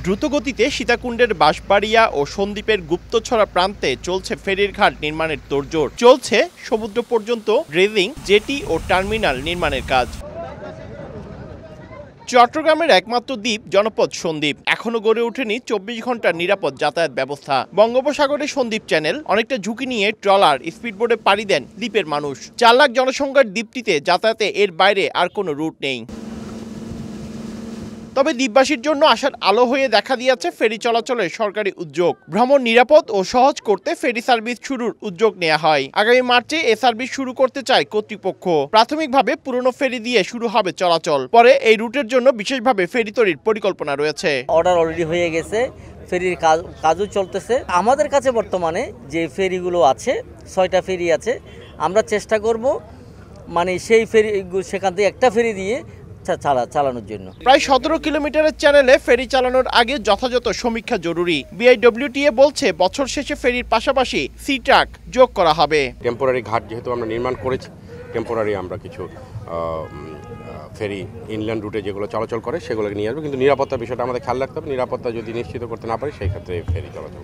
দ্রুতগতিতে সীতাকুণ্ডের বাঁশবাড়িয়া ও সন্দ্বীপের গুপ্তছড়া প্রান্তে চলছে ফেরির ঘাট নির্মাণের তোড়জোড়। চলছে সমুদ্র পর্যন্ত ড্রেজিং, জেটি ও টার্মিনাল নির্মাণের কাজ। চট্টগ্রামের একমাত্র দ্বীপ জনপদ সন্দ্বীপ। এখনো গড়ে ওঠেনি 24 ঘন্টার নিরাপদ যাতায়াত ব্যবস্থা। বঙ্গোপসাগরে সন্দ্বীপ চ্যানেল, অনেকটা ঝুঁকি নিয়ে ট্রলার, স্পিডবোটে পাড়ি দেন দ্বীপের মানুষ। 4 লাখ জনসংখ্যার দ্বীপটিতে যাতায়াতে এর বাইরে আর কোনো রুট নেই। তবে দ্বীপবাসীর জন্য আসার আলো হয়ে দেখা দিয়েছে ফেরি চলাচলের সরকারি উদ্যোগ। ভ্রমণ নিরাপদ ও সহজ করতে ফেরি সার্ভিস শুরুর উদ্যোগ নেওয়া হয়। আগামী মার্চে এ সার্ভিস শুরু করতে চায় কর্তৃপক্ষ। প্রাথমিকভাবে পুরনো ফেরি দিয়ে শুরু হবে চলাচল, পরে এই রুটের জন্য বিশেষভাবে ফেরি তৈরির পরিকল্পনা রয়েছে। অর্ডার অলরেডি হয়ে গেছে, ফেরির কাজও চলতেছে। আমাদের কাছে বর্তমানে যে ফেরিগুলো আছে, 6টা ফেরি আছে, আমরা চেষ্টা করব মানে সেই ফেরি সেখান থেকে একটা ফেরি দিয়ে চালানোর জন্য। প্রায় 17 কিলোমিটারের চ্যানেলে ফেরি চালানোর আগে যথাযথ সমীক্ষা জরুরি। বিআইডব্লিউটিএ বলছে বছর শেষে ফেরির পাশাপাশি সি ট্রাক যোগ করা হবে। টেম্পোরারি ঘাট যেহেতু আমরা নির্মাণ করেছি, টেম্পোরারি আমরা কিছু ফেরি ইনল্যান্ড রুটে যেগুলো চলাচল করে সেগুলোকে নিয়ে আসবো, কিন্তু নিরাপত্তার বিষয়টা আমাদের খেয়াল রাখতে হবে। নিরাপত্তা যদি নিশ্চিত করতে না পারি সেই ক্ষেত্রে ফেরি চলাচল।